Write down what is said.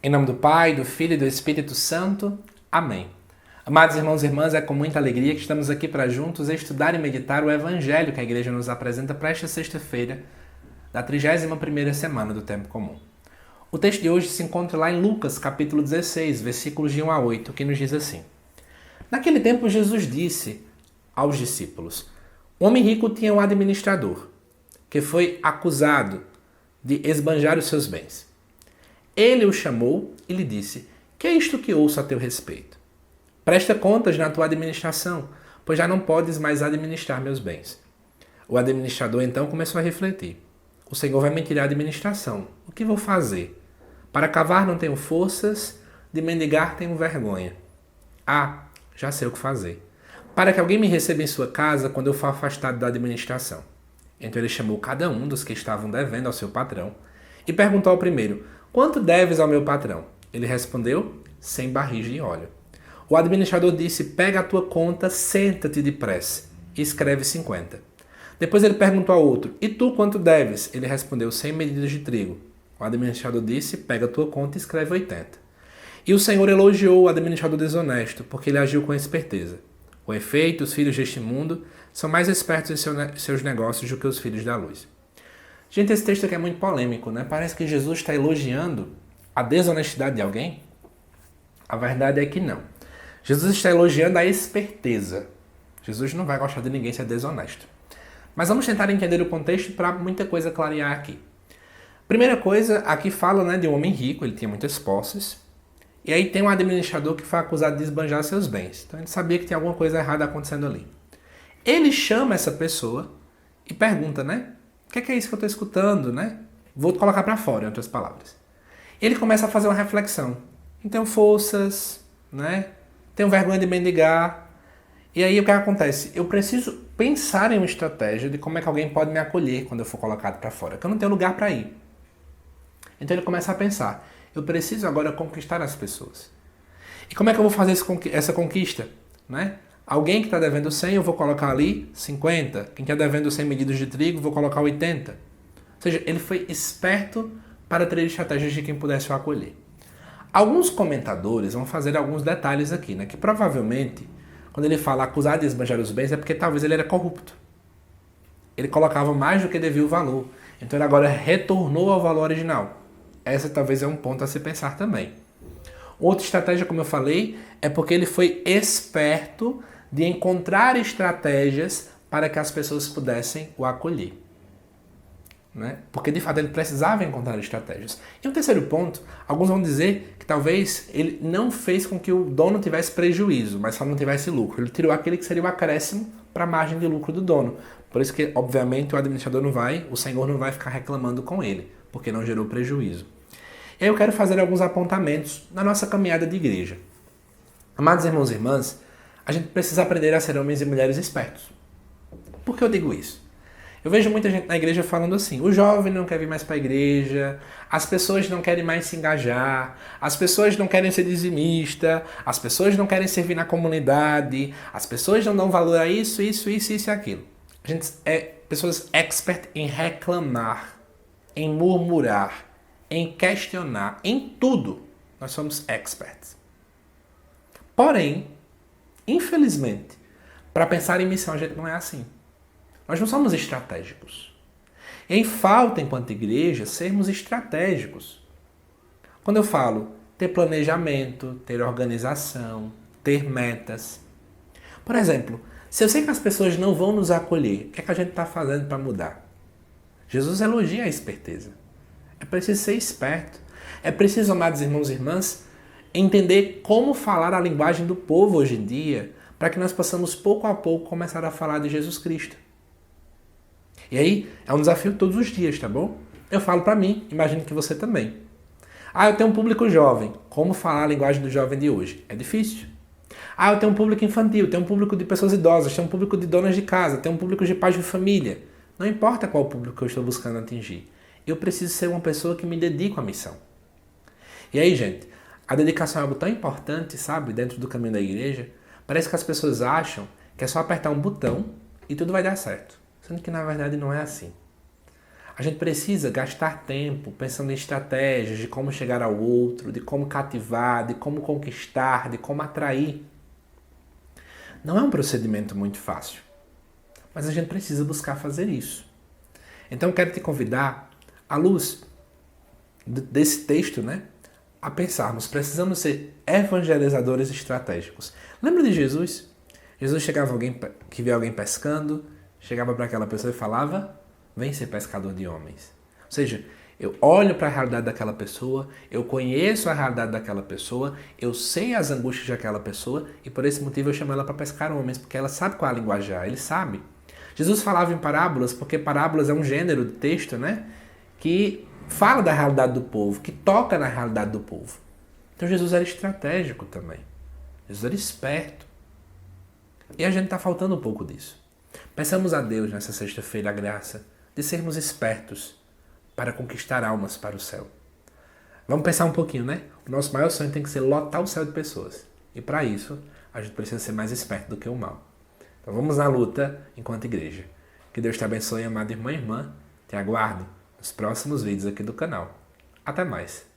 Em nome do Pai, do Filho e do Espírito Santo. Amém. Amados irmãos e irmãs, é com muita alegria que estamos aqui para juntos estudar e meditar o Evangelho que a Igreja nos apresenta para esta sexta-feira da 31ª semana do Tempo Comum. O texto de hoje se encontra lá em Lucas, capítulo 16, versículos de 1 a 8, que nos diz assim. Naquele tempo, Jesus disse aos discípulos: Um homem rico tinha um administrador, que foi acusado de esbanjar os seus bens. Ele o chamou e lhe disse: Que é isto que ouço a teu respeito? Presta contas na tua administração, pois já não podes mais administrar meus bens. O administrador então começou a refletir. O Senhor vai me tirar a administração. O que vou fazer? Para cavar não tenho forças, de mendigar tenho vergonha. Ah, já sei o que fazer. Para que alguém me receba em sua casa quando eu for afastado da administração. Então ele chamou cada um dos que estavam devendo ao seu patrão e perguntou ao primeiro: Quanto deves ao meu patrão? Ele respondeu: 100 barris de óleo. O administrador disse: Pega a tua conta, senta-te depressa e escreve 50. Depois ele perguntou ao outro: E tu quanto deves? Ele respondeu: 100 medidas de trigo. O administrador disse: Pega a tua conta e escreve 80. E o Senhor elogiou o administrador desonesto, porque ele agiu com esperteza. Com efeito, os filhos deste mundo são mais espertos em seus negócios do que os filhos da luz. Gente, esse texto aqui é muito polêmico, né? Parece que Jesus está elogiando a desonestidade de alguém. A verdade é que não. Jesus está elogiando a esperteza. Jesus não vai gostar de ninguém ser desonesto. Mas vamos tentar entender o contexto para muita coisa clarear aqui. Primeira coisa, aqui fala, né, de um homem rico, ele tinha muitas posses. E aí tem um administrador que foi acusado de esbanjar seus bens. Então ele sabia que tinha alguma coisa errada acontecendo ali. Ele chama essa pessoa e pergunta, né? O que é isso que eu estou escutando, né? Vou colocar para fora, em outras palavras. Ele começa a fazer uma reflexão. Não tenho forças, né? Tenho vergonha de mendigar. E aí o que acontece? Eu preciso pensar em uma estratégia de como é que alguém pode me acolher quando eu for colocado para fora. Que eu não tenho lugar para ir. Então ele começa a pensar. Eu preciso agora conquistar as pessoas. E como é que eu vou fazer essa conquista? Né? Alguém que está devendo 100, eu vou colocar ali 50. Quem está devendo 100 medidas de trigo, vou colocar 80. Ou seja, ele foi esperto para ter estratégias de quem pudesse o acolher. Alguns comentadores vão fazer alguns detalhes aqui, né? Que provavelmente, quando ele fala acusado de esbanjar os bens, é porque talvez ele era corrupto. Ele colocava mais do que devia o valor. Então ele agora retornou ao valor original. Essa talvez é um ponto a se pensar também. Outra estratégia, como eu falei, é porque ele foi esperto de encontrar estratégias para que as pessoas pudessem o acolher. Né? Porque, de fato, ele precisava encontrar estratégias. E um terceiro ponto, alguns vão dizer que talvez ele não fez com que o dono tivesse prejuízo, mas só não tivesse lucro. Ele tirou aquele que seria o acréscimo para a margem de lucro do dono. Por isso que, obviamente, o administrador o Senhor não vai ficar reclamando com ele, porque não gerou prejuízo. E aí eu quero fazer alguns apontamentos na nossa caminhada de igreja. Amados irmãos e irmãs, a gente precisa aprender a ser homens e mulheres espertos. Por que eu digo isso? Eu vejo muita gente na igreja falando assim: o jovem não quer vir mais para a igreja, as pessoas não querem mais se engajar, as pessoas não querem ser dizimistas, as pessoas não querem servir na comunidade, as pessoas não dão valor a isso e aquilo. A gente é pessoas expert em reclamar, em murmurar, em questionar, em tudo. Nós somos experts. Porém, infelizmente, para pensar em missão a gente não é assim. Nós não somos estratégicos. E aí falta, enquanto igreja, sermos estratégicos. Quando eu falo ter planejamento, ter organização, ter metas. Por exemplo, se eu sei que as pessoas não vão nos acolher, o que é que a gente está fazendo para mudar? Jesus elogia a esperteza. É preciso ser esperto. É preciso, amados irmãos e irmãs, entender como falar a linguagem do povo hoje em dia, para que nós possamos pouco a pouco começar a falar de Jesus Cristo. E aí, é um desafio todos os dias, tá bom? Eu falo para mim, imagino que você também. Ah, eu tenho um público jovem. Como falar a linguagem do jovem de hoje? É difícil. Ah, eu tenho um público infantil, tenho um público de pessoas idosas, tenho um público de donas de casa, tenho um público de pais de família. Não importa qual público que eu estou buscando atingir. Eu preciso ser uma pessoa que me dedico à missão. E aí, gente, a dedicação é algo tão importante, sabe, dentro do caminho da igreja. Parece que as pessoas acham que é só apertar um botão e tudo vai dar certo. Sendo que, na verdade, não é assim. A gente precisa gastar tempo pensando em estratégias de como chegar ao outro, de como cativar, de como conquistar, de como atrair. Não é um procedimento muito fácil, mas a gente precisa buscar fazer isso. Então eu quero te convidar, à luz desse texto, né, a pensarmos, precisamos ser evangelizadores estratégicos. Lembra de Jesus? Jesus chegava alguém que via alguém pescando, chegava para aquela pessoa e falava: vem ser pescador de homens. Ou seja, eu olho para a realidade daquela pessoa, eu conheço a realidade daquela pessoa, eu sei as angústias daquela pessoa e por esse motivo eu chamo ela para pescar homens, porque ela sabe qual é a linguajar, ele sabe. Jesus falava em parábolas porque parábolas é um gênero de texto, né, que fala da realidade do povo, que toca na realidade do povo. Então Jesus era estratégico também. Jesus era esperto. E a gente está faltando um pouco disso. Peçamos a Deus nessa sexta-feira a graça de sermos espertos para conquistar almas para o céu. Vamos pensar um pouquinho, né? O nosso maior sonho tem que ser lotar o céu de pessoas. E para isso, a gente precisa ser mais esperto do que o mal. Então vamos na luta enquanto igreja. Que Deus te abençoe, amado irmão e irmã. Te aguardo nos próximos vídeos aqui do canal. Até mais!